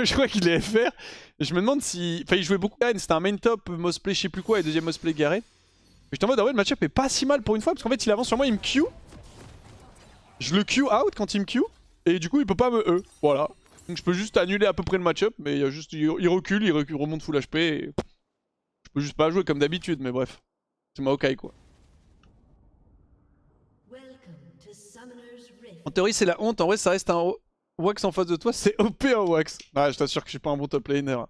je crois qu'il est FR. Et je me demande si. Enfin, il jouait beaucoup Garen, c'était un main top, Mosplay, je sais plus quoi, et deuxième Mosplay Garen. Mais j'étais en mode, ah ouais, le match-up est pas si mal pour une fois, parce qu'en fait, il avance sur moi, il me Q. Je le Q out quand il me Q. Et du coup, il peut pas me E. Voilà. Donc je peux juste annuler à peu près le match-up, mais il, y a juste, il recule, remonte full HP. Et je peux juste pas jouer comme d'habitude, mais bref. C'est Maokai quoi. En théorie, c'est la honte. En vrai, ça reste un Wax en face de toi. C'est OP un Wax. Ah, je t'assure que je suis pas un bon top laner.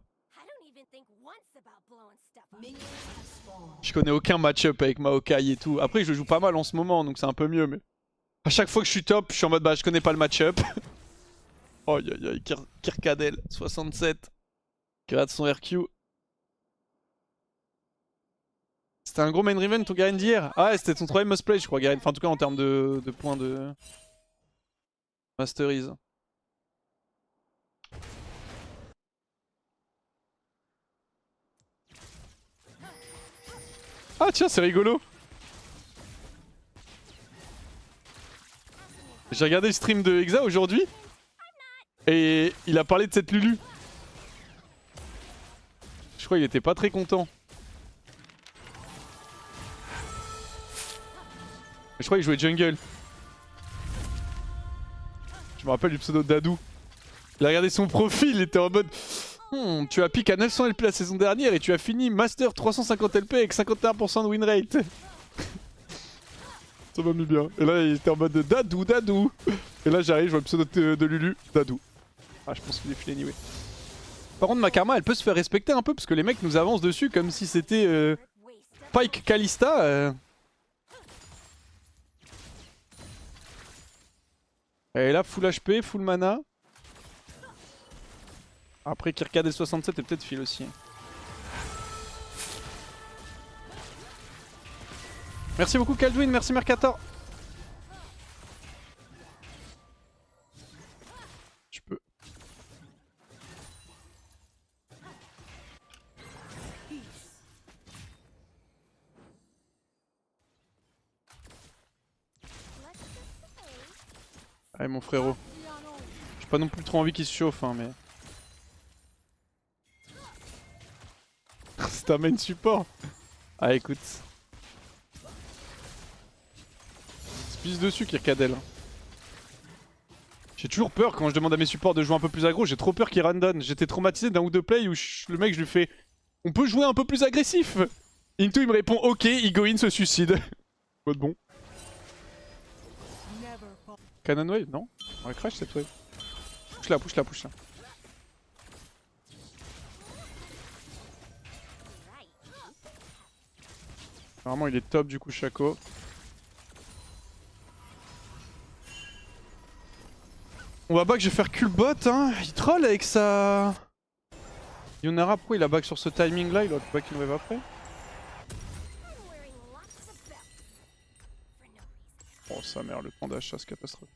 Je connais aucun match-up avec Maokai et tout. Après, je joue pas mal en ce moment, donc c'est un peu mieux. Mais à chaque fois que je suis top, je suis en mode bah, je connais pas le match-up. Oh, aïe aïe aïe, Kirkadel, 67. Qui rate son RQ. C'était un gros main event ton Garen d'hier. Ah ouais, c'était ton troisième must play, je crois, Garen. Enfin, en tout cas, en termes de points de masterise. Ah tiens, c'est rigolo. J'ai regardé le stream de Hexa aujourd'hui. Et il a parlé de cette Lulu. Je crois qu'il était pas très content. Je crois qu'il jouait jungle. Je me rappelle du pseudo d'Adou. Il a regardé son profil, il était en mode tu as pick à 900 LP la saison dernière et tu as fini Master 350 LP avec 51% de win rate. Ça m'a mis bien. Et là il était en mode Dadou, Dadou. Et là j'arrive, je vois le pseudo de Lulu, Dadou. Ah je pense qu'il est filé anyway. Par contre ma karma elle peut se faire respecter un peu parce que les mecs nous avancent dessus comme si c'était Pyke Kalista. Et là full HP, full mana. Après Kirkad et 67 et peut-être Phil aussi. Merci beaucoup Kaldwin, merci Mercator. Je peux. Allez mon frérot. J'ai pas non plus trop envie qu'il se chauffe hein mais... C'est un main support. Ah écoute. Se pisse dessus Kirkadel. J'ai toujours peur quand je demande à mes supports de jouer un peu plus aggro, j'ai trop peur qu'il random. J'étais traumatisé d'un ou deux plays où le mec je lui fais on peut jouer un peu plus agressif. Into il me répond ok, Igoin se suicide. Mode bon. Cannon wave non? On va crash cette wave. Push-la, push-la, push-la. Normalement il est top du coup Shaco. On va back, je vais faire cul bot hein. Il troll avec sa... Yunara, pourquoi il a back sur ce timing là? Il aurait back une wave après. Oh sa mère, le temps d'achat, c'est catastrophe.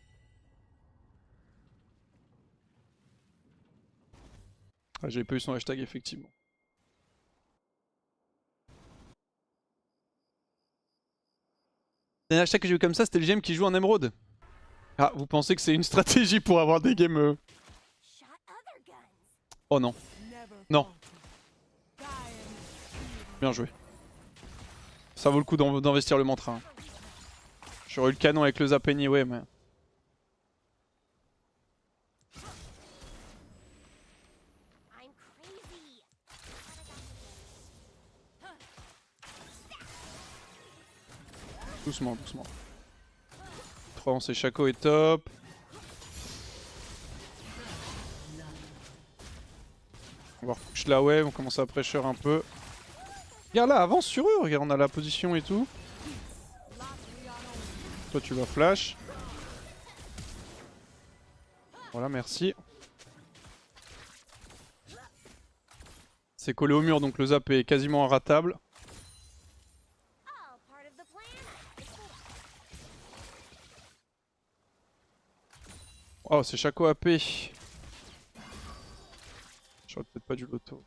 Ah, j'avais pas eu son hashtag effectivement. Le dernier hashtag que j'ai eu comme ça, c'était le GM qui joue en émeraude. Ah, vous pensez que c'est une stratégie pour avoir des games... Oh non. Non. Bien joué. Ça vaut le coup d'investir le mantra. Hein. J'aurais eu le canon avec le zap anyway, mais... Doucement, doucement. 3 c'est Shaco est top. On va repush la wave, on commence à pressure un peu. Regarde là, avance sur eux, regarde on a la position et tout. Toi tu vas flash. Voilà, merci. C'est collé au mur donc le zap est quasiment inratable. Oh c'est Shaco AP. J'aurais peut-être pas dû l'auto.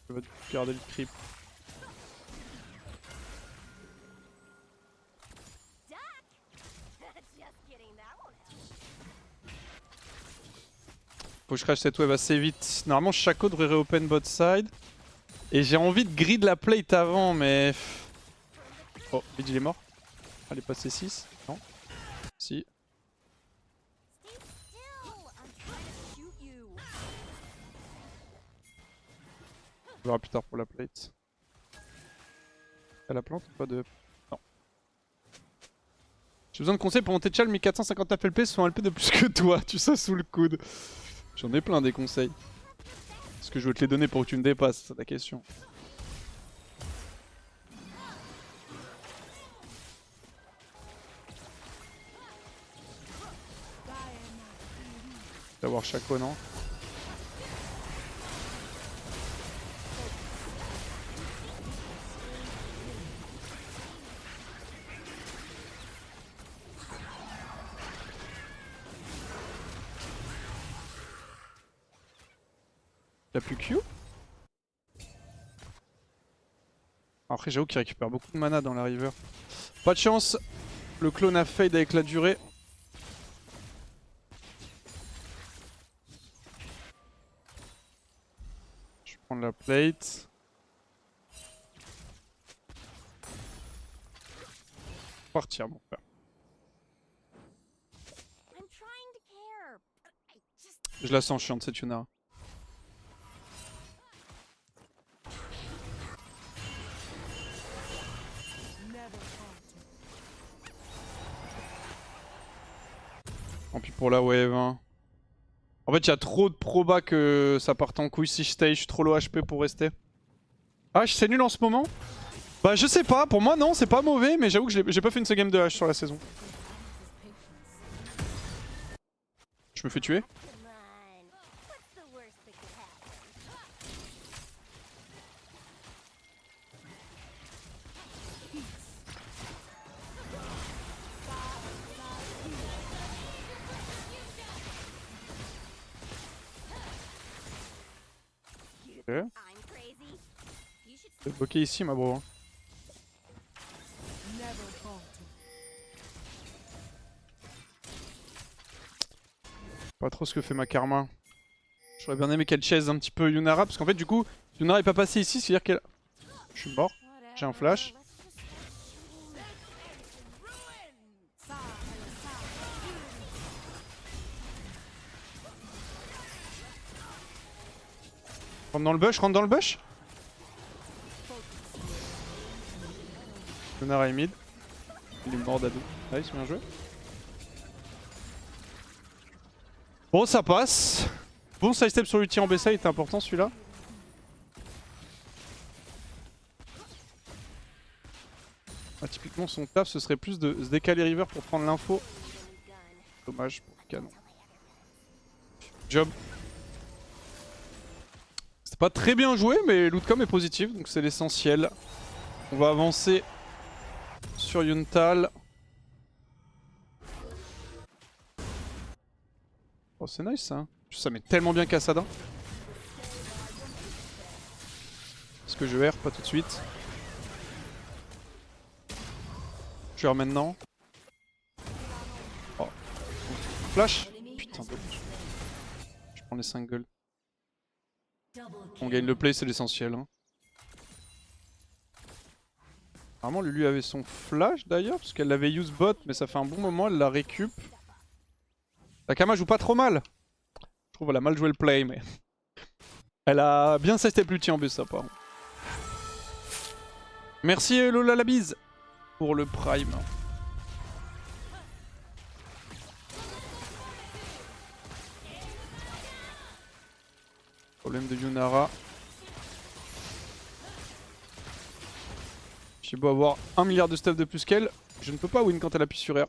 Je vais garder le creep. Faut faut que je crash cette wave assez vite. Normalement Shaco devrait reopen bot side. Et j'ai envie de grid la plate avant mais... Oh, mid il est mort. Allez passer 6. Non. Si. On verra plus tard pour la plate. T'as la plante ou pas de... Non. J'ai besoin de conseils pour monter Chal 1459 LP sur un LP de plus que toi, tu sais sous le coude. J'en ai plein des conseils. Est-ce que je veux te les donner pour que tu me dépasses, c'est ta question. D'avoir Shaco, non? Y'a plus Q? Après j'avoue qu'il récupère beaucoup de mana dans la river. Pas de chance, le clone a fade avec la durée. Je vais prendre la plate. Partir mon frère. Je la sens chiante cette Yuna. Tant pis pour la wave. Hein. En fait, il y a trop de proba que ça parte en couille si je stay. Je suis trop low HP pour rester. Ah, c'est nul en ce moment? Bah, je sais pas. Pour moi, non, c'est pas mauvais. Mais j'avoue que j'ai pas fait une seule game de H sur la saison. Je me fais tuer. Ok. Je vais bloquer ici, ma bro. Pas trop ce que fait ma karma. J'aurais bien aimé qu'elle chase un petit peu Yunara parce qu'en fait du coup Yunara est pas passée ici, c'est à dire qu'elle... Je suis mort, j'ai un flash. Rentre dans le bush, rentre dans le bush. Yunara est mid. Il est mort d'ado. Nice, bien joué. Bon, ça passe. Bon sidestep sur l'ulti en B-side, était important celui-là. Ah, typiquement, son taf, ce serait plus de se décaler river pour prendre l'info. Dommage pour le canon. Job. C'est pas très bien joué, mais l'outcome est positif, donc c'est l'essentiel. On va avancer sur Yuntal. Oh, c'est nice ça. Ça met tellement bien Kassadin. Est-ce que je erre? Pas tout de suite. Je erre maintenant. Oh. Flash. Putain de... Je prends les 5 gold. On gagne le play, c'est l'essentiel. Hein. Vraiment, Lulu avait son flash d'ailleurs, parce qu'elle l'avait use bot, mais ça fait un bon moment, elle la récup. La Kama joue pas trop mal. Je trouve qu'elle a mal joué le play, mais... Elle a bien sidestep l'ulti en B, ça, par contre. Merci Lola la bise pour le prime. Problème de Yunara. J'ai beau avoir 1 milliard de stuff de plus qu'elle, je ne peux pas win quand elle appuie sur R.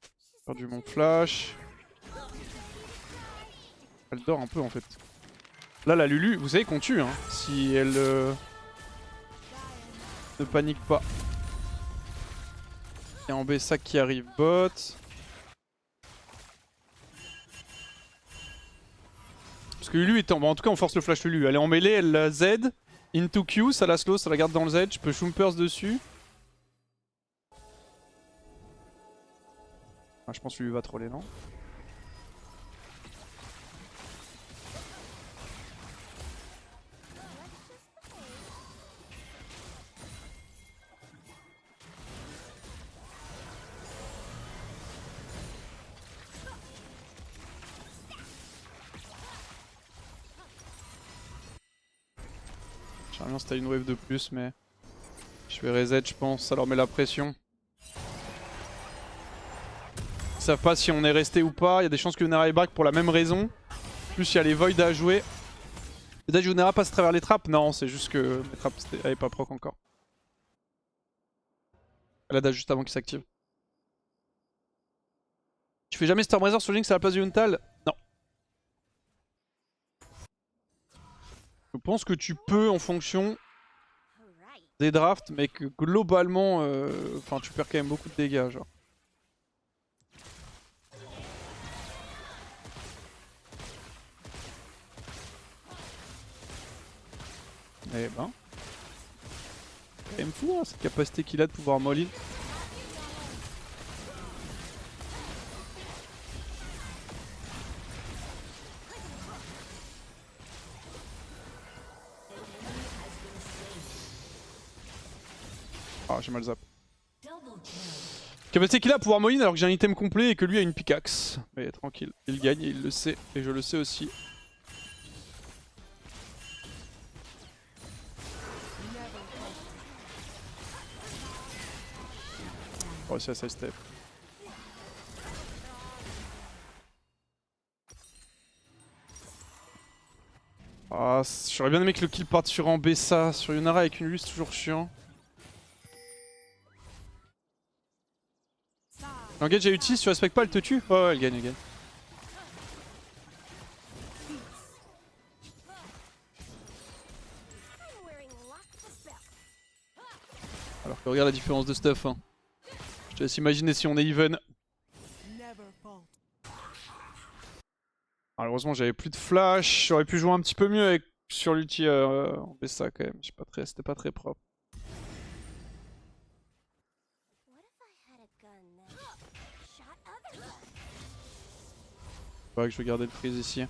J'ai perdu mon flash. Elle dort un peu en fait. Là la Lulu, vous savez qu'on tue hein, si elle ne panique pas. Il y a en B sac qui arrive bot. Parce que Lulu est en... Bon, en tout cas on force le flash Lulu. Elle est en mêlée, elle la Z. Into Q, ça la slow, ça la garde dans le Z. Je peux Shumpers dessus. Ah, je pense que lui va troller, non? J'aimerais bien si t'as une wave de plus, mais je vais reset, je pense. Ça leur met la pression. Ils savent pas si on est resté ou pas. Il y a des chances que Lunara est back pour la même raison. En plus, il y a les Void à jouer. Peut-être que Lunara passe à travers les trappes. Non, c'est juste que les trappes n'avaient pas proc encore. Elle a dash juste avant qu'il s'active. Tu fais jamais Stormrazor sur Jinx à la place du Yuntal? Non. Je pense que tu peux en fonction des drafts, mais que globalement, enfin, tu perds quand même beaucoup de dégâts, genre. Eh ben. C'est quand même fou, hein, cette capacité qu'il a de pouvoir molly. Ah, j'ai mal zap. Capacité qu'il a à pouvoir molly alors que j'ai un item complet et que lui a une pickaxe. Mais tranquille, il gagne et il le sait, et je le sais aussi. Oh, c'est à side step. Ah, j'aurais bien aimé que le kill parte sur Ambessa. Sur Yunara avec une Lulu, c'est toujours chiant. L'engage à ulti, si tu respectes pas, elle te tue. Oh, ouais, elle gagne, elle gagne. Alors que regarde la différence de stuff. Hein. Je te laisse imaginer si on est even. Malheureusement, j'avais plus de flash. J'aurais pu jouer un petit peu mieux avec sur l'ulti Ambessa quand même. C'était pas très propre. Ouais, que je vais garder le freeze ici.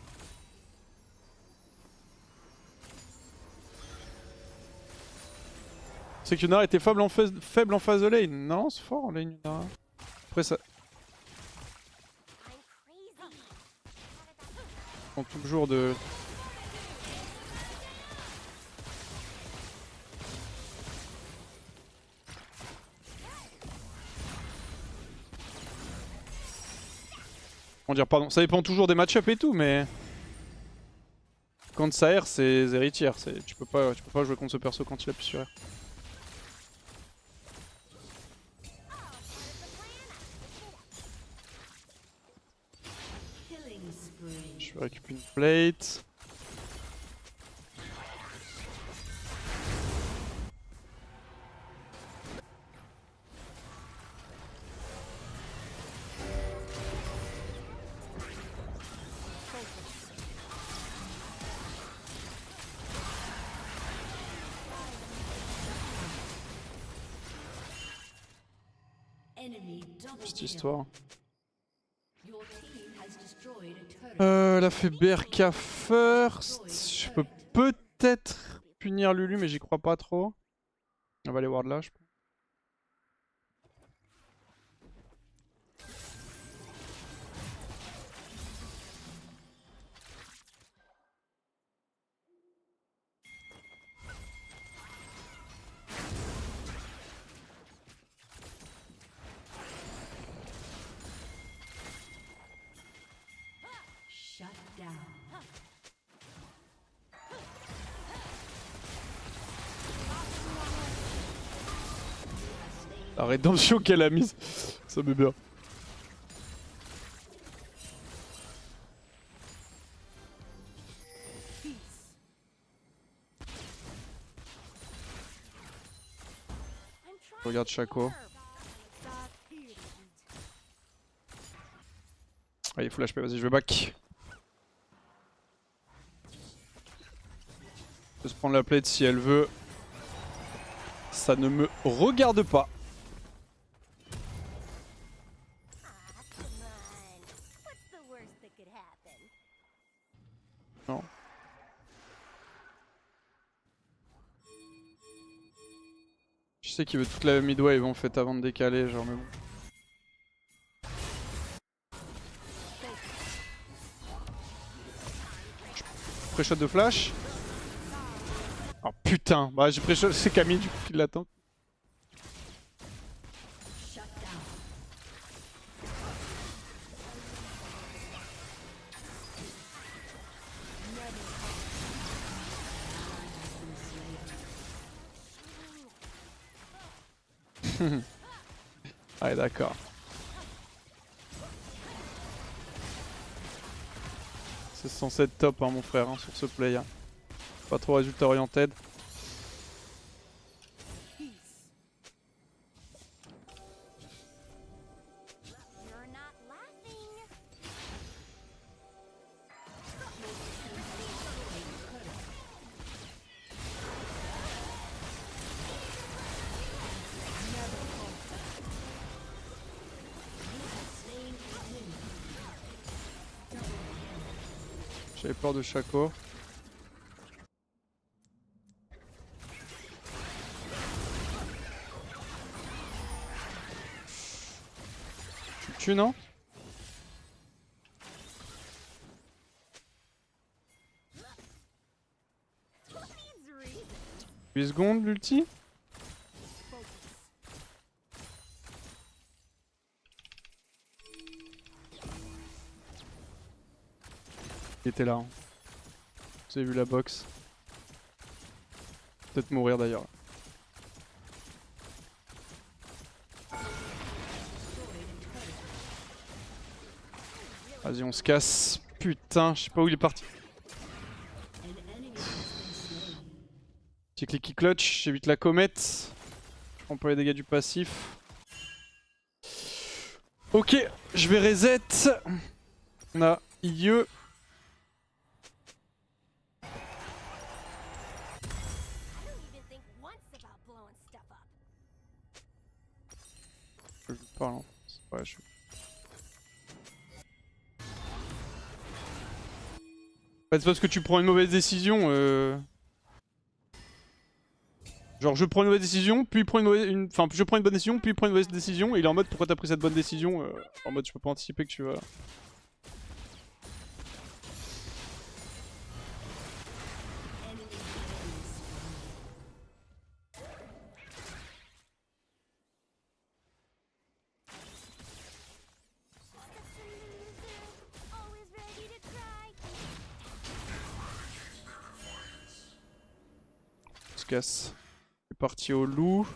C'est que Yunara était faible en phase de lane. Non, c'est fort en lane Yunara. Après ça... On prend toujours de... Comment dire, pardon, ça dépend toujours des match-up et tout, mais... Quand ça erre, c'est héritière. Tu peux pas jouer contre ce perso quand il appuie sur R. Je vais récupérer une plate. Petite histoire. Elle a fait BRK first. Je peux peut-être punir Lulu, mais j'y crois pas trop. On va aller ward là, je pense. La rédemption qu'elle a mise, ça me bien. Je regarde Shaco. Allez, full HP, vas-y, je vais back. Je peux se prendre la plate si elle veut. Ça ne me regarde pas. Non. Je sais qu'il veut toute la mid-wave en fait avant de décaler, genre mais bon. Pré-shot de flash. Oh putain, bah j'ai pré-shot, c'est Camille du coup qui l'attend. Ouais d'accord. C'est censé être top hein, mon frère hein, sur ce play. Hein. Pas trop résultat oriented. J'avais peur de Shaco. Tu le tues non? 8 secondes l'ulti? Il était là. Hein. Vous avez vu la box. Peut-être mourir d'ailleurs. Vas-y on se casse. Putain, je sais pas où il est parti. Petit click qui clutch, j'évite la comète. Je prends pas les dégâts du passif. Ok, je vais reset. On a IE. Je parle en France. Ouais, je... En fait, c'est parce que tu prends une mauvaise décision. Genre, je prends une mauvaise décision, puis enfin, je prends une bonne décision, puis il prend une mauvaise décision, et il est en mode pourquoi t'as pris cette bonne décision en mode je peux pas anticiper que tu vas. On se casse. C'est parti au loup.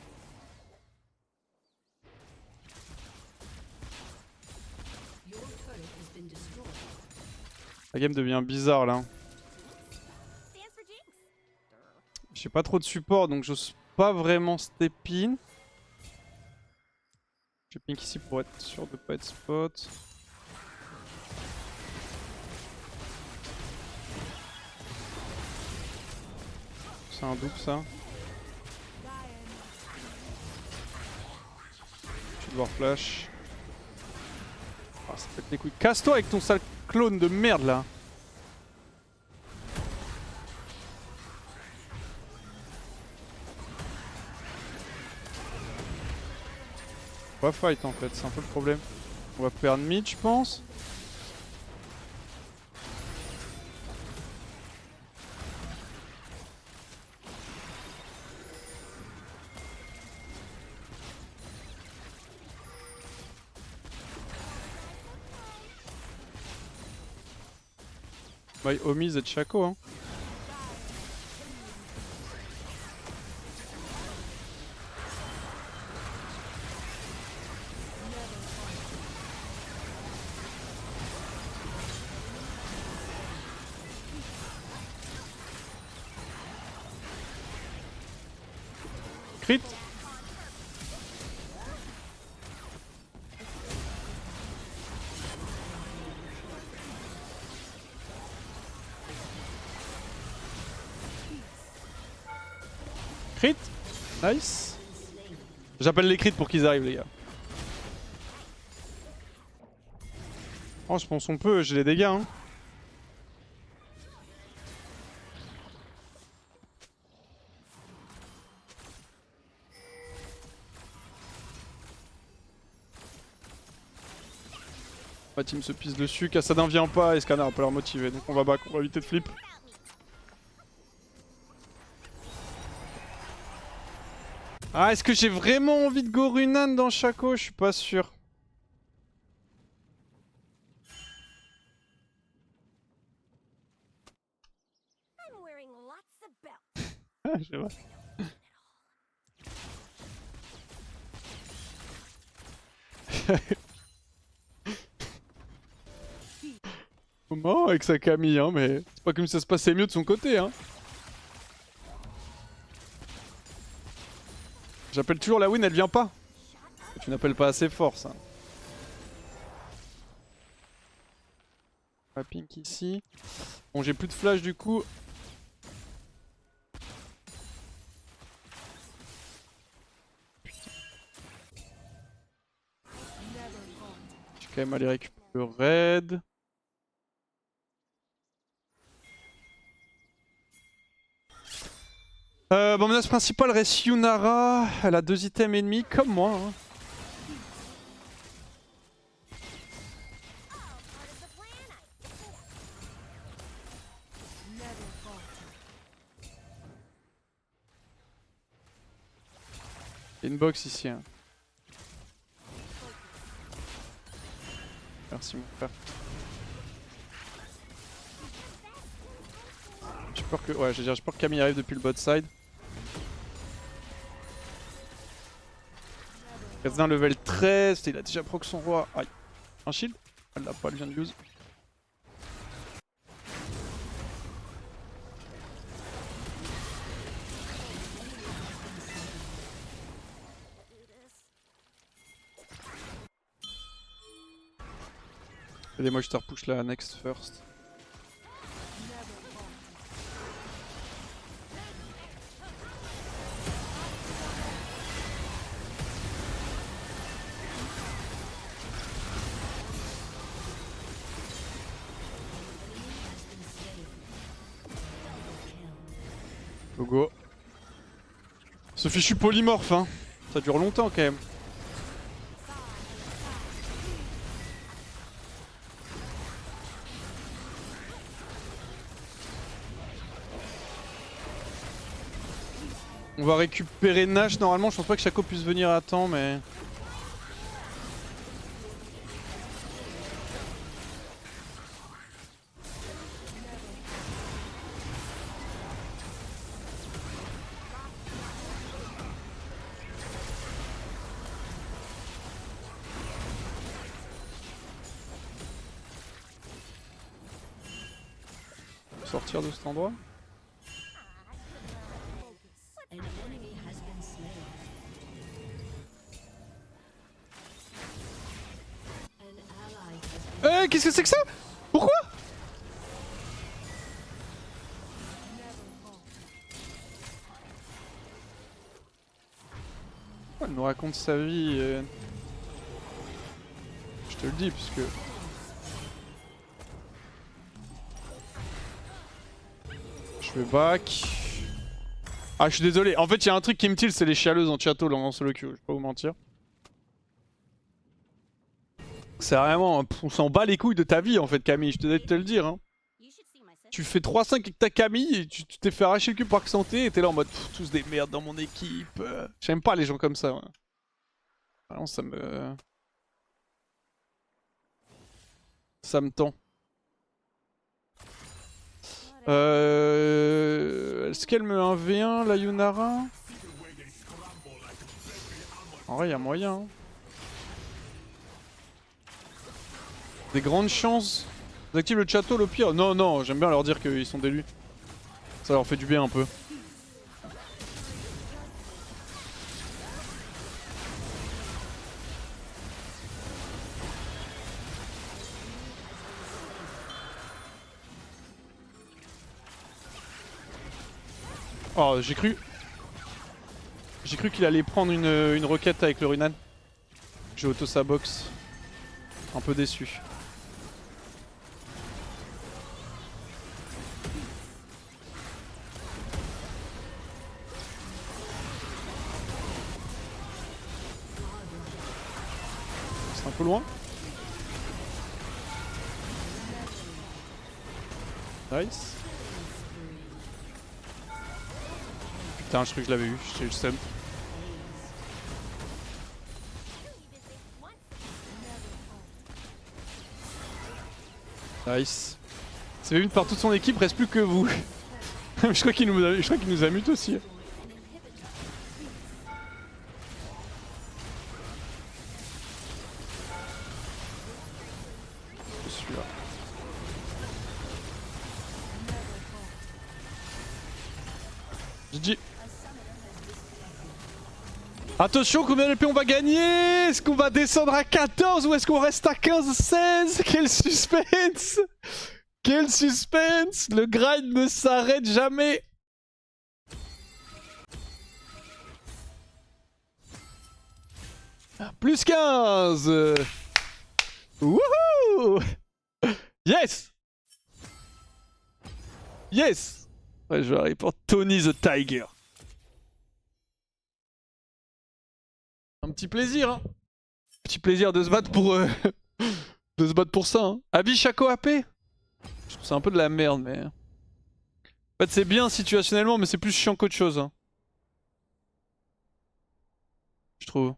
La game devient bizarre là. J'ai pas trop de support donc j'ose pas vraiment step in. Je pink ici pour être sûr de pas être spot. C'est un double ça. Je vais devoir flash. Ah, ça pète les couilles. Casse-toi avec ton sale clone de merde là. On va fight en fait, c'est un peu le problème. On va perdre mid je pense. By Omis et Chaco hein. Crit. Crit. Nice. J'appelle les crits pour qu'ils arrivent les gars. Oh je pense on peut, j'ai les dégâts hein. Ma team se pisse dessus, Kassadin vient pas et Scanner a pas l'air motivé, donc on va back, on va éviter de flip. Ah, est-ce que j'ai vraiment envie de go Runan dans Shaco? Je suis pas sûr. Ah, je sais pas. Comment avec sa Camille, hein, mais c'est pas comme si ça se passait mieux de son côté, hein. J'appelle toujours la win, elle vient pas. Tu n'appelles pas assez fort, ça. La pink ici. Bon, j'ai plus de flash du coup. Je vais quand même aller récupérer le raid. Bon, menace principale reste Yunara. Elle a 2 items ennemis comme moi. Hein. Il y a une box ici. Hein. Merci mon frère. J'ai peur que. Ouais, j'ai peur que Camille arrive depuis le bot side. Kassadin level 13, il a déjà proc son roi. Aïe. Un shield? Elle l'a pas, elle vient de lose. Aidez-moi, je te repush la next first. Go. Ce fichu polymorphe, hein. Ça dure longtemps quand même. On va récupérer Nash normalement, je pense pas que Shaco puisse venir à temps mais... Sortir de cet endroit. Qu'est-ce que c'est que ça? Pourquoi? Elle nous raconte sa vie Je te le dis puisque... Je vais back. Ah je suis désolé, en fait il y a un truc qui me tilt, c'est les chialeuses en château là en solo queue, je vais pas vous mentir. C'est vraiment, on s'en bat les couilles de ta vie en fait Camille, je te dois te le dire. Hein. Tu fais 3-5 avec ta Camille et tu t'es fait arracher le cul par Santé et t'es là en mode tous des merdes dans mon équipe. J'aime pas les gens comme ça. Ouais. Vraiment ça me... Ça me tend. Est-ce qu'elle me 1v1 la Yunara? En vrai, il y a moyen. Hein. Des grandes chances. Ils activent le château, le pire. Non, non, j'aime bien leur dire qu'ils sont d'élus. Ça leur fait du bien un peu. Oh, j'ai cru. J'ai cru qu'il allait prendre une roquette avec le Runan. J'ai auto sa box. Un peu déçu. C'est un peu loin. Nice. Putain, je crois que je l'avais eu, j'ai eu le seum. Nice. C'est vu par toute son équipe, reste plus que vous. Je crois qu'il nous a mute aussi. Celui-là. GG. Attention, combien d'LP on va gagner? Est-ce qu'on va descendre à 14 ou est-ce qu'on reste à 15-16? Quel suspense! Quel suspense! Le grind ne s'arrête jamais! Plus 15! Wouhou! Yes! Yes! Ouais, je vais arriver pour Tony the Tiger. Un petit plaisir, hein. Petit plaisir de se battre pour de se battre pour ça. Hein. Abi Chaco AP. Je trouve c'est un peu de la merde, mais en fait c'est bien situationnellement, mais c'est plus chiant qu'autre chose. Hein. Je trouve.